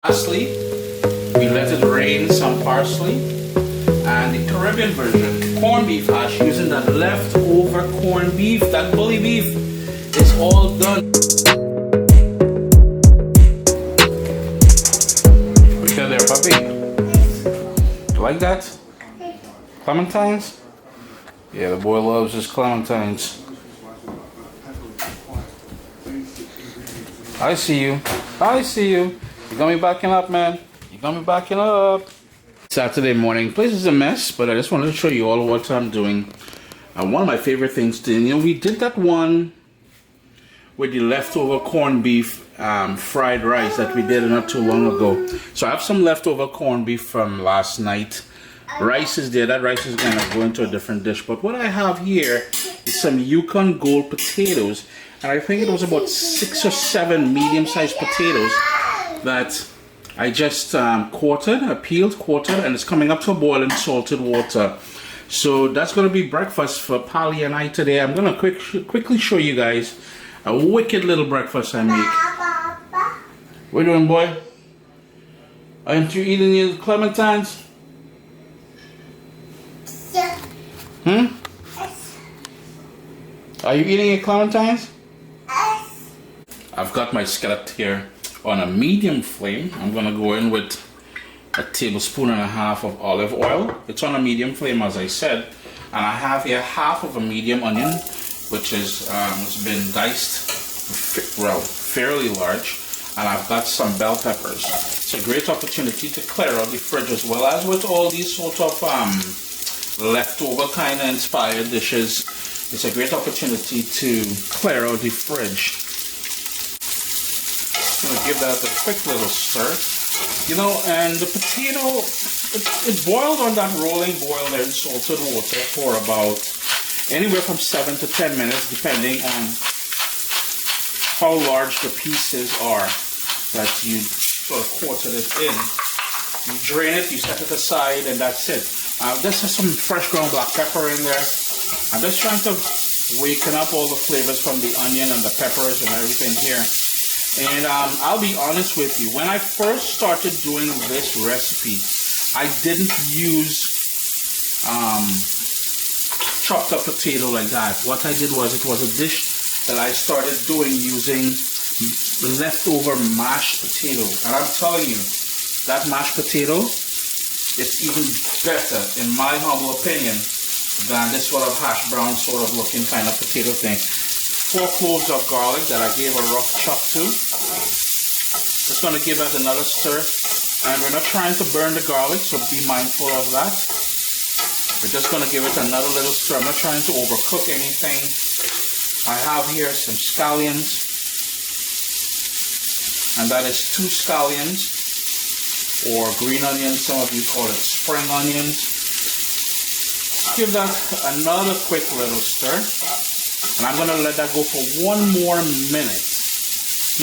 Parsley, we let it rain some parsley, and the Caribbean version, corned beef hash using that leftover corned beef, that bully beef. It's all done. Look at there, puppy. You like that? Clementines? Yeah, the boy loves his clementines. I see you. I see you. You got me backing up, man. You got me backing up. Saturday morning. Place is a mess, but I just wanted to show you all what I'm doing. One of my favorite things to, we did that one with the leftover corned beef fried rice that we did not too long ago. So I have some leftover corned beef from last night. Rice is there. That rice is gonna go into a different dish. But what I have here is some Yukon Gold potatoes, and I think it was about 6 or 7 medium-sized potatoes that I just peeled, quartered, and it's coming up to a boil in salted water. So that's gonna be breakfast for Polly and I today. I'm gonna quickly show you guys a wicked little breakfast I make. What are you doing, boy? Aren't you eating your clementines? Are you eating your clementines? I've got my skillet here on a medium flame. I'm gonna go in with a tablespoon and a half of olive oil. It's on a medium flame, as I said, and I have here half of a medium onion, which is it's been diced, fairly large, and I've got some bell peppers. It's a great opportunity to clear out the fridge, as well as with all these sort of leftover kind of inspired dishes. It's a great opportunity to clear out the fridge. I'm gonna give that a quick little stir, and the potato, it boiled on that rolling boil there in salted water for about anywhere from 7 to 10 minutes, depending on how large the pieces are that you sort of quartered it in. You drain it, you set it aside, and that's it. This has some fresh ground black pepper in there. I'm just trying to waken up all the flavors from the onion and the peppers and everything here. And I'll be honest with you, when I first started doing this recipe, I didn't use chopped up potato like that. What I did was, it was a dish that I started doing using leftover mashed potato. And I'm telling you, that mashed potato, it's even better, in my humble opinion, than this sort of hash brown sort of looking kind of potato thing. 4 cloves of garlic that I gave a rough chop to. Just going to give that another stir. And we're not trying to burn the garlic, so be mindful of that. We're just going to give it another little stir. I'm not trying to overcook anything. I have here some scallions. And that is 2 scallions, or green onions. Some of you call it spring onions. Give that another quick little stir. And I'm going to let that go for 1 more minute.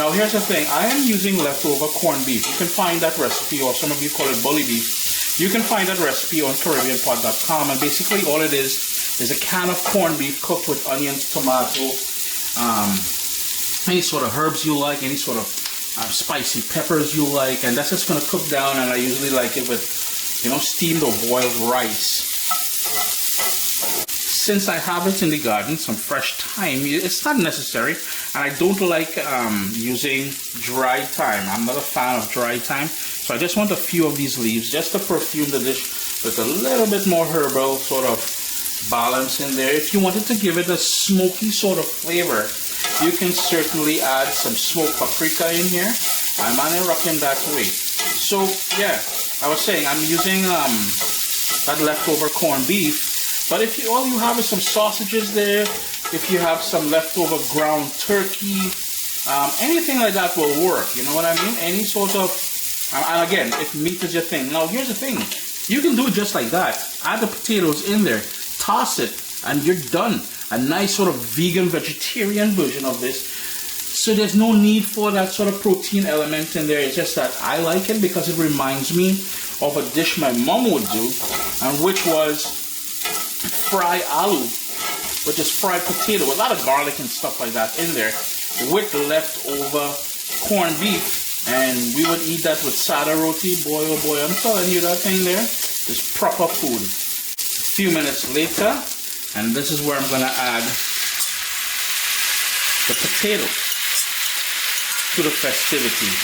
Now here's the thing, I am using leftover corned beef. You can find that recipe, or some of you call it bully beef. You can find that recipe on CaribbeanPot.com, and basically all it is a can of corned beef cooked with onions, tomato, any sort of herbs you like, any sort of spicy peppers you like, and that's just going to cook down. And I usually like it with, steamed or boiled rice. Since I have it in the garden, some fresh thyme, it's not necessary, and I don't like using dry thyme. I'm not a fan of dry thyme, so I just want a few of these leaves just to perfume the dish with a little bit more herbal sort of balance in there. If you wanted to give it a smoky sort of flavor, you can certainly add some smoked paprika in here. I'm not rocking that way. So yeah, I was saying I'm using that leftover corned beef. But if all you have is some sausages there, if you have some leftover ground turkey, anything like that will work. You know what I mean? Any sort of, and again, if meat is your thing. Now here's the thing, you can do it just like that. Add the potatoes in there, toss it, and you're done. A nice sort of vegan, vegetarian version of this. So there's no need for that sort of protein element in there. It's just that I like it because it reminds me of a dish my mom would do, and which was fry aloo, which is fried potato, a lot of garlic and stuff like that in there, with leftover corned beef And we would eat that with sada roti. Boy, oh boy, I'm telling you, that thing there is proper food. A few minutes later, and this is where I'm going to add the potatoes to the festivities.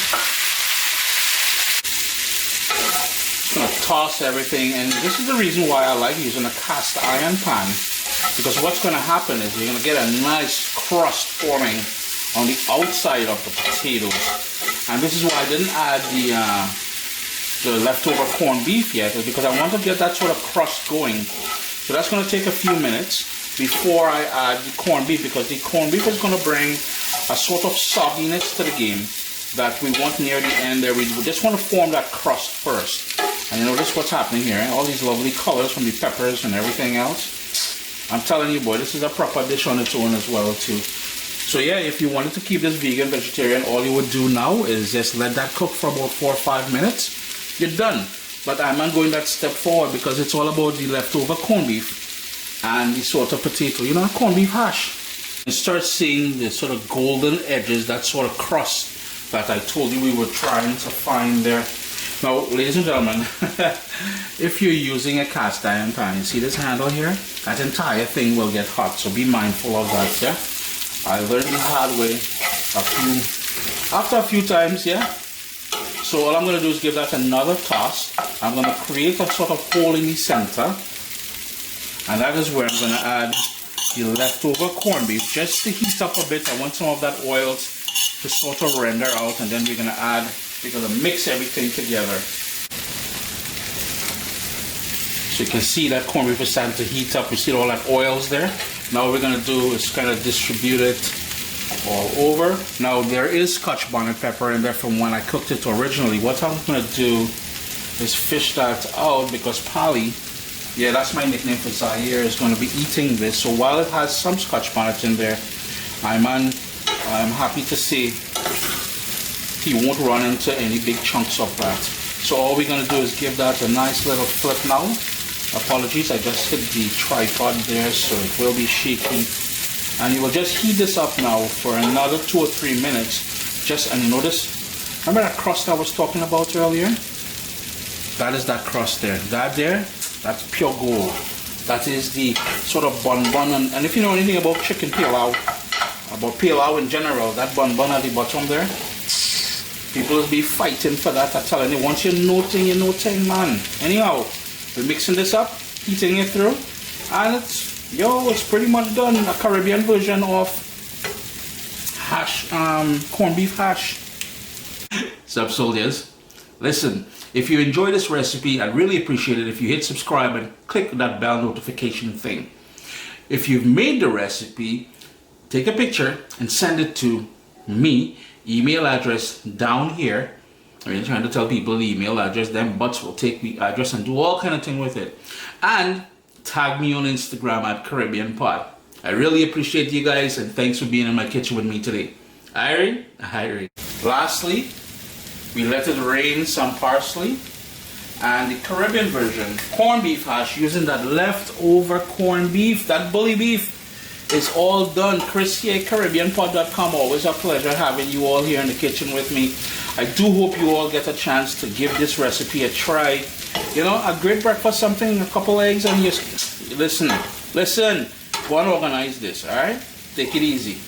Just going to toss everything, and this is the reason why I like using a cast iron pan, because what's going to happen is you're going to get a nice crust forming on the outside of the potatoes. And this is why I didn't add the leftover corned beef yet, is because I want to get that sort of crust going. So that's going to take a few minutes before I add the corned beef, because the corned beef is going to bring a sort of sogginess to the game that we want near the end there. We just want to form that crust first. And you notice what's happening here, all these lovely colors from the peppers and everything else. I'm telling you, boy, this is a proper dish on its own as well too. So yeah, if you wanted to keep this vegan, vegetarian, all you would do now is just let that cook for about 4 or 5 minutes. You're done. But I'm not going that step forward, because it's all about the leftover corned beef and the sort of potato, you know, corned beef hash. You start seeing the sort of golden edges, that sort of crust that I told you we were trying to find there. Now, ladies and gentlemen, if you're using a cast iron pan, you see this handle here? That entire thing will get hot, so be mindful of that, yeah? I learned the hard way after a few times, yeah? So all I'm going to do is give that another toss. I'm going to create a sort of hole in the center, and that is where I'm going to add the leftover corned beef, just to heat up a bit. I want some of that oil to sort of render out, and then we're going to mix everything together. So you can see that corned beef is starting to heat up. You see all that oils there. Now what we're going to do is kind of distribute it all over. Now there is Scotch bonnet pepper in there from when I cooked it originally. What I'm going to do is fish that out, because Polly, yeah, that's my nickname for Zaire, is going to be eating this. So while it has some Scotch bonnet in there, I'm happy to say he won't run into any big chunks of that. So all we're going to do is give that a nice little flip now. Apologies, I just hit the tripod there, so it will be shaky. And you will just heat this up now for another 2 or 3 minutes. And you notice, remember that crust I was talking about earlier? That is that crust there. That's pure gold. That is the sort of bun. And if you know anything about chicken pilau, about pilau in general, that bun at the bottom there, people will be fighting for that. I'm telling you, once you know thing, man. Anyhow, we're mixing this up, heating it through, and it's pretty much done. A Caribbean version of hash, corned beef hash. Sup, soldiers? Listen, if you enjoy this recipe, I'd really appreciate it if you hit subscribe and click that bell notification thing. If you've made the recipe, take a picture and send it to me. Email address down here. I mean, trying to tell people the email address, them butts will take the address and do all kind of thing with it. And tag me on Instagram at Caribbean Pod. I really appreciate you guys, and thanks for being in my kitchen with me today. Irie. Lastly, we let it rain some parsley, and the Caribbean version, corned beef hash, using that leftover corned beef, that bully beef, is all done. Chris here, CaribbeanPod.com. Always a pleasure having you all here in the kitchen with me. I do hope you all get a chance to give this recipe a try. You know, a great breakfast, something, a couple eggs, and just listen. Go and organize this, alright? Take it easy.